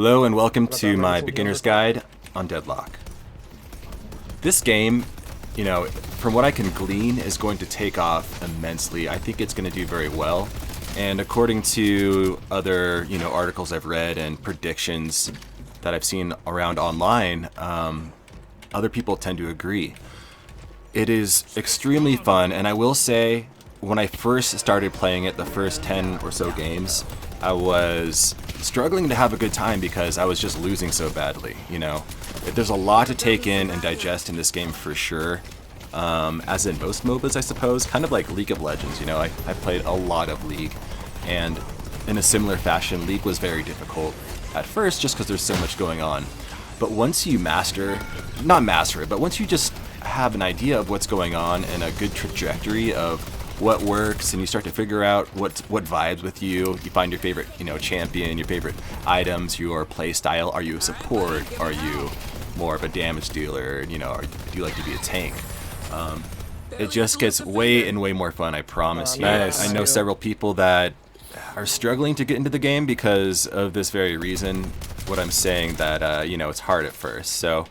Hello and welcome to my beginner's guide on Deadlock. This game, from what I can glean, is going to take off immensely. I think it's going to do very well. And according to other, articles I've read and predictions that I've seen around online, other people tend to agree. It is extremely fun, and I will say, when I first started playing it, the first 10 or so games, I was struggling to have a good time because I was just losing so badly, There's a lot to take in and digest in this game for sure. As in most MOBAs, I suppose, kind of like League of Legends, I played a lot of League, and in a similar fashion, League was very difficult at first just because there's so much going on. But once you not master it, but once you just have an idea of what's going on and a good trajectory of what works, and you start to figure out what vibes with you. You find your favorite, champion, your favorite items, your play style. Are you a support? Are you more of a damage dealer? Do you like to be a tank? It just gets way more fun, I promise you. Nice. I know several people that are struggling to get into the game because of this very reason. What I'm saying that, it's hard at first. So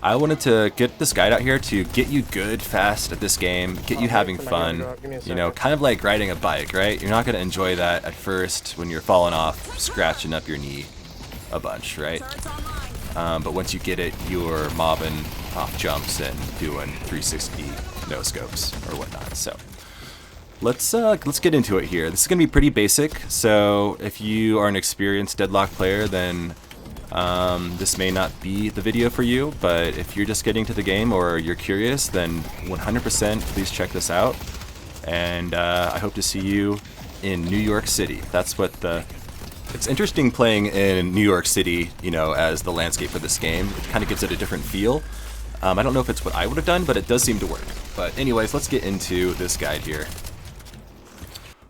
I wanted to get this guide out here to get you good fast at this game, get you having fun, kind of like riding a bike, right? You're not going to enjoy that at first when you're falling off, scratching up your knee a bunch, right? But once you get it, you're mobbing off jumps and doing 360 no scopes or whatnot. So let's get into it here. This is going to be pretty basic, so if you are an experienced Deadlock player, then this may not be the video for you, but if you're just getting to the game or you're curious, then 100% please check this out. And I hope to see you in New York City. That's what it's interesting playing in New York City, as the landscape for this game. It kind of gives it a different feel. I don't know if it's what I would have done, but it does seem to work. But anyways, let's get into this guide here.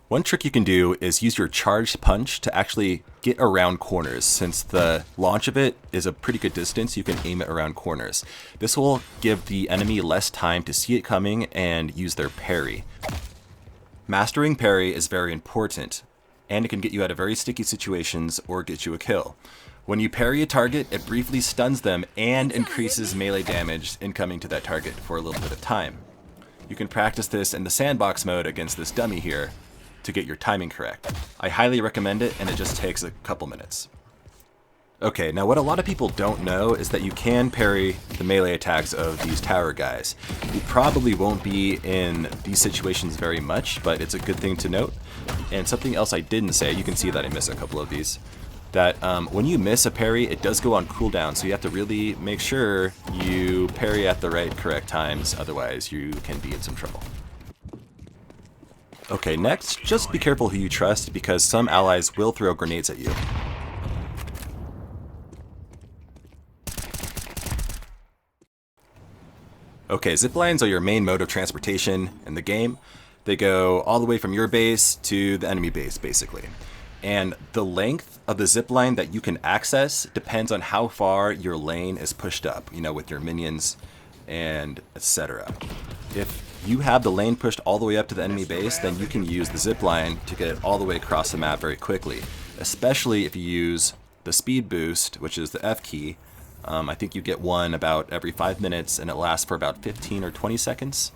One trick you can do is use your charged punch to actually get around corners. Since the launch of it is a pretty good distance, you can aim it around corners. This will give the enemy less time to see it coming and use their parry. Mastering parry is very important, and it can get you out of very sticky situations or get you a kill. When you parry a target, it briefly stuns them and increases melee damage incoming to that target for a little bit of time. You can practice this in the sandbox mode against this dummy here to get your timing correct. I highly recommend it, and it just takes a couple minutes. Okay, now what a lot of people don't know is that you can parry the melee attacks of these tower guys. You probably won't be in these situations very much, but it's a good thing to note. And something else I didn't say, you can see that I missed a couple of these, that when you miss a parry, it does go on cooldown, so you have to really make sure you parry at the correct times, otherwise you can be in some trouble. Okay, next, just be careful who you trust, because some allies will throw grenades at you. Okay, ziplines are your main mode of transportation in the game. They go all the way from your base to the enemy base, basically. And the length of the zipline that you can access depends on how far your lane is pushed up, with your minions and etc. If you have the lane pushed all the way up to the enemy base, then you can use the zipline to get it all the way across the map very quickly, especially if you use the speed boost, which is the F key. I think you get one about every 5 minutes, and it lasts for about 15 or 20 seconds,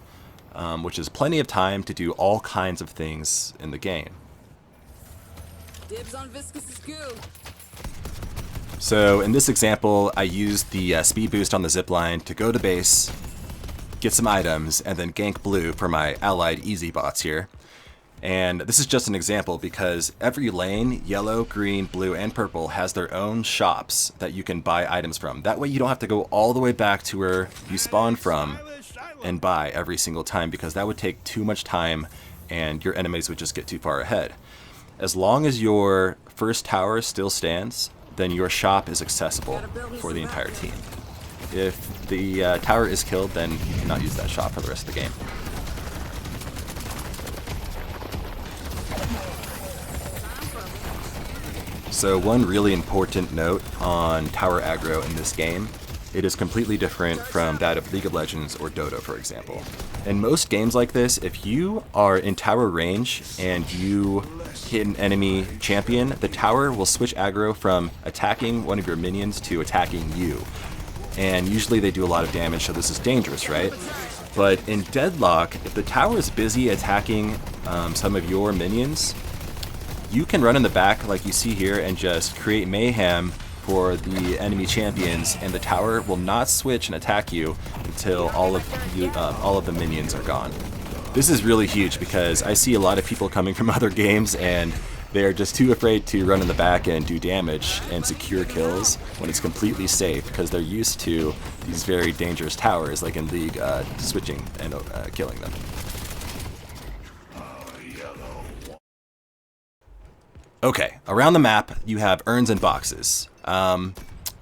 which is plenty of time to do all kinds of things in the game. Dibs on viscous goo. So in this example, I used the speed boost on the zipline to go to base, get some items, and then gank blue for my allied easy bots here. And this is just an example because every lane, yellow, green, blue, and purple, has their own shops that you can buy items from. That way you don't have to go all the way back to where you spawn from and buy every single time, because that would take too much time and your enemies would just get too far ahead. As long as your first tower still stands, then your shop is accessible for the entire team. If the tower is killed, then you cannot use that shop for the rest of the game. So one really important note on tower aggro in this game it is completely different from that of League of Legends or Dota, for example. In most games like this, if you are in tower range and you hit an enemy champion, the tower will switch aggro from attacking one of your minions to attacking you. And usually they do a lot of damage, so this is dangerous, right? But in Deadlock, if the tower is busy attacking some of your minions, you can run in the back like you see here and just create mayhem for the enemy champions, and the tower will not switch and attack you until all of the minions are gone. This is really huge because I see a lot of people coming from other games and they're just too afraid to run in the back and do damage and secure kills when it's completely safe because they're used to these very dangerous towers, like in League, switching and killing them. Okay, around the map you have urns and boxes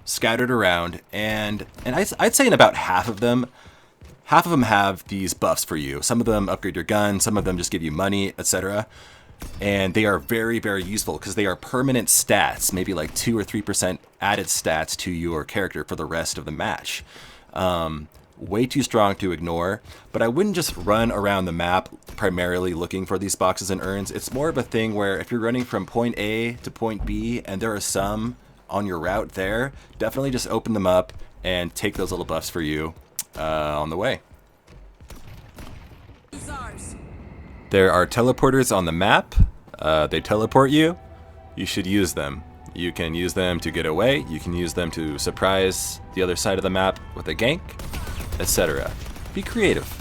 scattered around, and I'd say in about half of them have these buffs for you. Some of them upgrade your gun, some of them just give you money, etc. And they are very, very useful because they are permanent stats, maybe like 2 or 3% added stats to your character for the rest of the match. Way too strong to ignore, but I wouldn't just run around the map primarily looking for these boxes and urns. It's more of a thing where if you're running from point A to point B and there are some on your route there, definitely just open them up and take those little buffs for you on the way. There are teleporters on the map. They teleport you. You should use them. You can use them to get away. You can use them to surprise the other side of the map with a gank, etc. Be creative.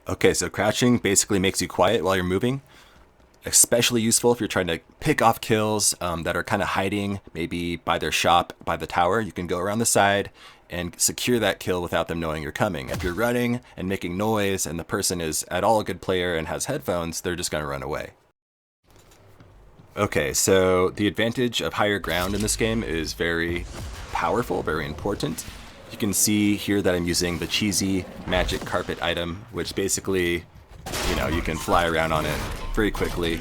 Okay, so crouching basically makes you quiet while you're moving. Especially useful if you're trying to pick off kills that are kind of hiding, maybe by their shop, by the tower. You can go around the side and secure that kill without them knowing you're coming. If you're running and making noise and the person is at all a good player and has headphones, they're just going to run away. Okay, so the advantage of higher ground in this game is very powerful, very important. You can see here that I'm using the cheesy magic carpet item, which basically, you know, you can fly around on it very quickly.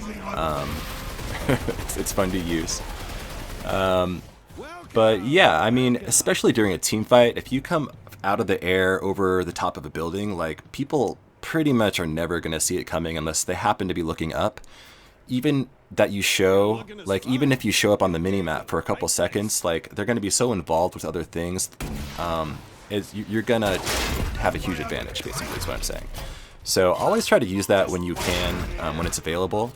It's fun to use. But yeah, I mean, especially during a team fight, if you come out of the air over the top of a building, like, people pretty much are never going to see it coming unless they happen to be looking up. Even that you show, like, even if you show up on the minimap for a couple seconds, like, they're going to be so involved with other things, you're going to have a huge advantage, basically, is what I'm saying. So always try to use that when you can, when it's available.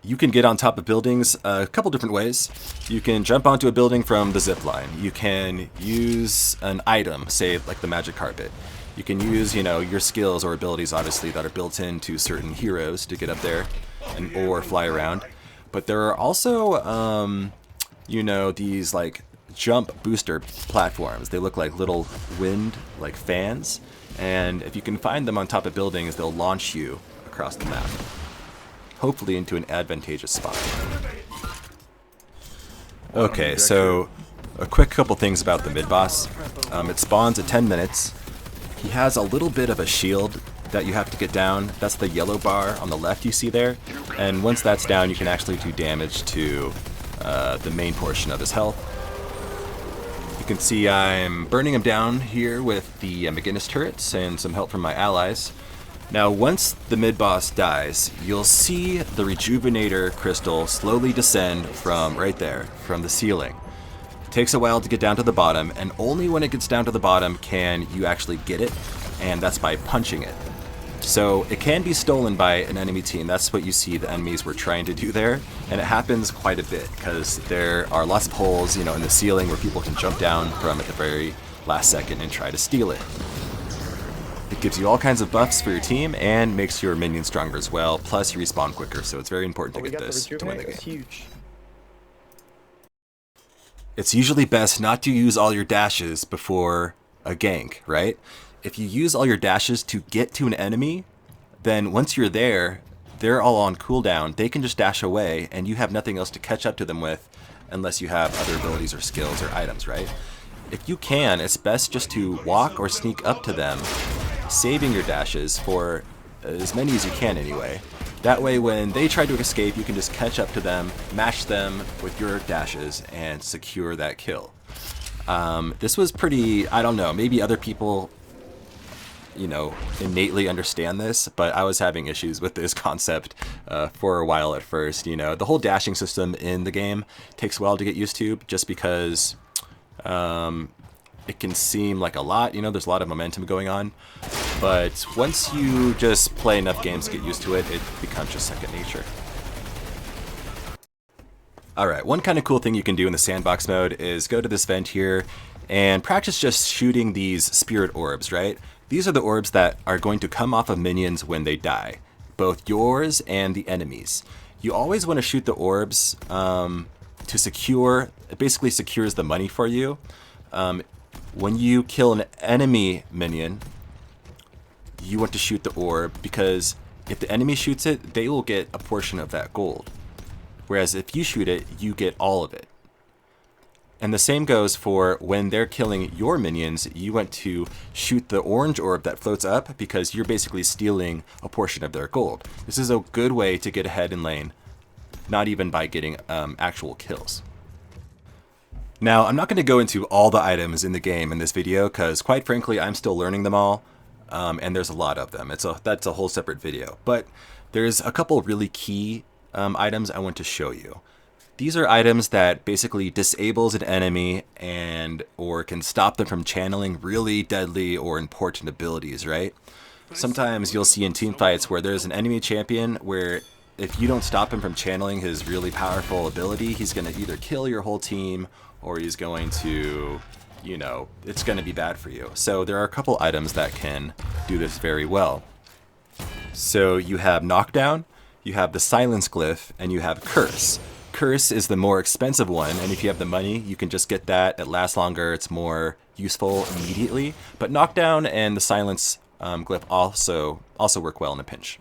You can get on top of buildings a couple different ways. You can jump onto a building from the zipline. You can use an item, say like the magic carpet. You can use, you know, your skills or abilities, obviously, that are built into certain heroes to get up there and or fly around. But there are also, you know, these like jump booster platforms. They look like little wind, like fans. And if you can find them on top of buildings, they'll launch you across the map, hopefully into an advantageous spot. Okay, so a quick couple things about the mid-boss. It spawns at 10 minutes. He has a little bit of a shield that you have to get down. That's the yellow bar on the left you see there. And once that's down, you can actually do damage to the main portion of his health. You can see I'm burning him down here with the mcginnis turrets and some help from my allies. Now, once the mid-boss dies, you'll see the rejuvenator crystal slowly descend from right there, from the ceiling. It takes a while to get down to the bottom, and only when it gets down to the bottom can you actually get it, and that's by punching it. So it can be stolen by an enemy team. That's what you see the enemies were trying to do there, and it happens quite a bit because there are lots of holes, you know, in the ceiling where people can jump down from at the very last second and try to steal it. It gives you all kinds of buffs for your team and makes your minions stronger as well, plus you respawn quicker, so it's very important to get this to win the game. Huge. It's usually best not to use all your dashes before a gank, right? If you use all your dashes to get to an enemy, then once you're there, they're all on cooldown. They can just dash away, and you have nothing else to catch up to them with unless you have other abilities or skills or items, right? If you can, it's best just to walk or sneak up to them, saving your dashes for as many as you can anyway. That way when they try to escape, you can just catch up to them, mash them with your dashes, and secure that kill. This was pretty, I don't know, maybe other people, you know, innately understand this, but I was having issues with this concept for a while at first. You know, the whole dashing system in the game takes a while to get used to, just because it can seem like a lot, you know, there's a lot of momentum going on. But once you just play enough games to get used to it, it becomes just second nature. Alright, one kind of cool thing you can do in the sandbox mode is go to this vent here and practice just shooting these spirit orbs, right? These are the orbs that are going to come off of minions when they die, both yours and the enemies. You always want to shoot the orbs to secure, it basically secures the money for you. When you kill an enemy minion, you want to shoot the orb, because if the enemy shoots it, they will get a portion of that gold. Whereas if you shoot it, you get all of it. And the same goes for when they're killing your minions, you want to shoot the orange orb that floats up, because you're basically stealing a portion of their gold. This is a good way to get ahead in lane, not even by getting actual kills. Now, I'm not going to go into all the items in the game in this video, because quite frankly, I'm still learning them all. And there's a lot of them. That's a whole separate video. But there's a couple really key items I want to show you. These are items that basically disables an enemy or can stop them from channeling really deadly or important abilities, right? Sometimes you'll see in team fights where there's an enemy champion where if you don't stop him from channeling his really powerful ability, he's going to either kill your whole team or he's going to, you know, it's going to be bad for you. So there are a couple items that can do this very well. So you have knockdown, you have the silence glyph, and you have curse. Curse is the more expensive one, and if you have the money, you can just get that. It lasts longer, it's more useful immediately. But knockdown and the silence glyph also work well in a pinch.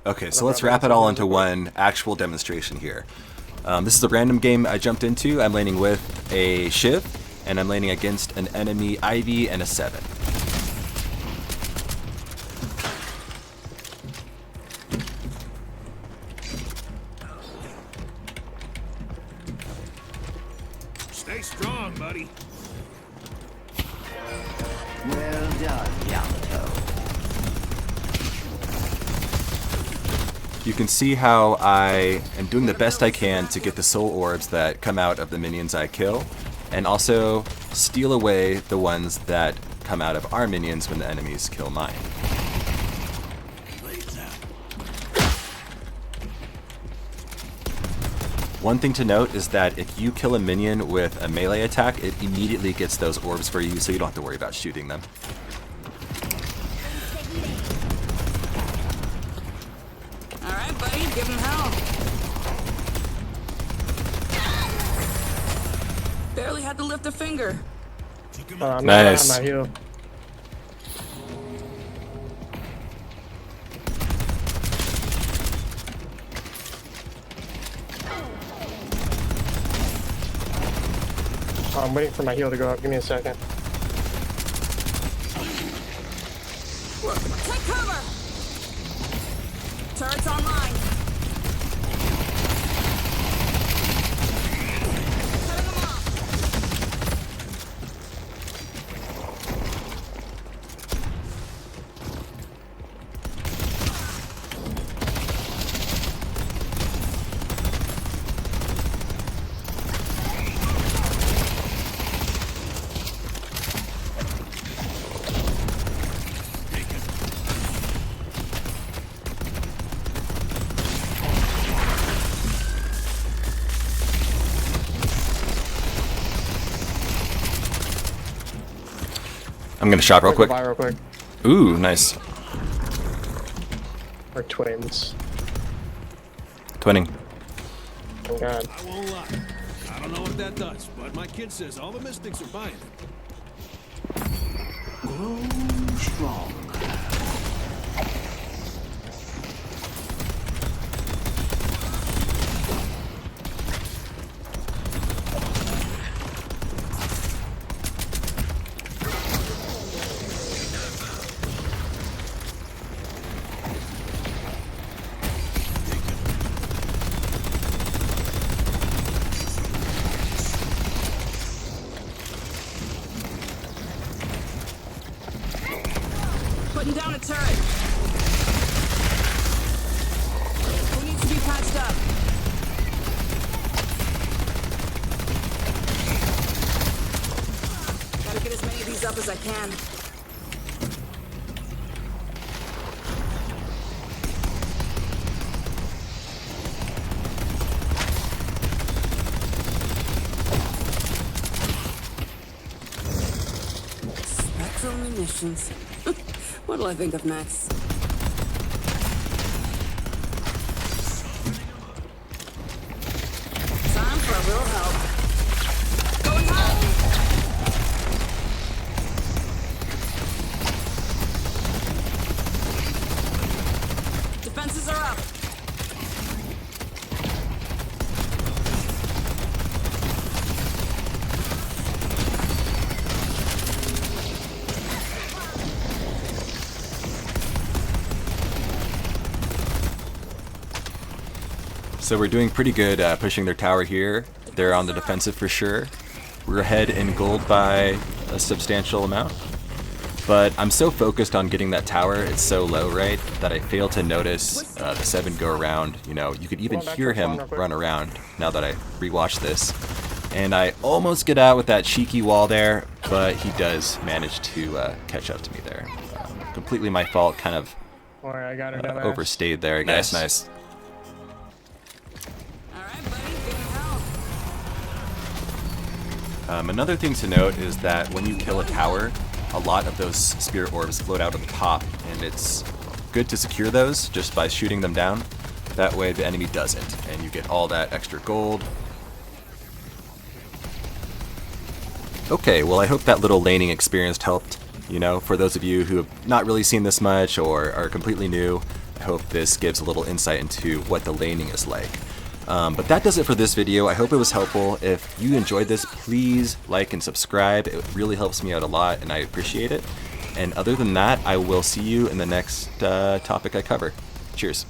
Okay, so let's wrap it all into one actual demonstration here. This is a random game I jumped into. I'm laning with a shiv, and I'm laning against an enemy Ivy and a 7. Stay strong, buddy. Well done, Yamato. You can see how I am doing the best I can to get the soul orbs that come out of the minions I kill, and also steal away the ones that come out of our minions when the enemies kill mine. One thing to note is that if you kill a minion with a melee attack, it immediately gets those orbs for you, so you don't have to worry about shooting them. Alright, buddy, give him hell. Barely had to lift a finger. Nice. I'm not healed. I'm waiting for my heal to go up. Give me a second. Take cover! Turret's online. Cutting them off. I'm gonna shop real quick. Buy real quick. Ooh, nice. We're twins. Twinning. Oh god. I won't lie. I don't know what that does, but my kid says all the mystics are buying it. Grow strong. Putting down a turret. Who needs to be patched up? Gotta get as many of these up as I can. Spectral munitions. What'll I think of next? Time for a little help. Going home! Defenses are up. So we're doing pretty good pushing their tower here. They're on the defensive for sure. We're ahead in gold by a substantial amount. But I'm so focused on getting that tower, it's so low, right, that I fail to notice the 7 go around. You know, you could even hear him run around now that I rewatched this. And I almost get out with that cheeky wall there, but he does manage to catch up to me there. Completely my fault, kind of Boy, I got her down there. overstayed there, I guess. Nice. Alright, buddy, give him hell. Another thing to note is that when you kill a tower, a lot of those spirit orbs float out on the top, and it's good to secure those just by shooting them down. That way the enemy doesn't, and you get all that extra gold. Okay, well I hope that little laning experience helped. You know, for those of you who have not really seen this much or are completely new, I hope this gives a little insight into what the laning is like. But that does it for this video. I hope it was helpful. If you enjoyed this, please like and subscribe. It really helps me out a lot, and I appreciate it. And other than that, I will see you in the next topic I cover. Cheers.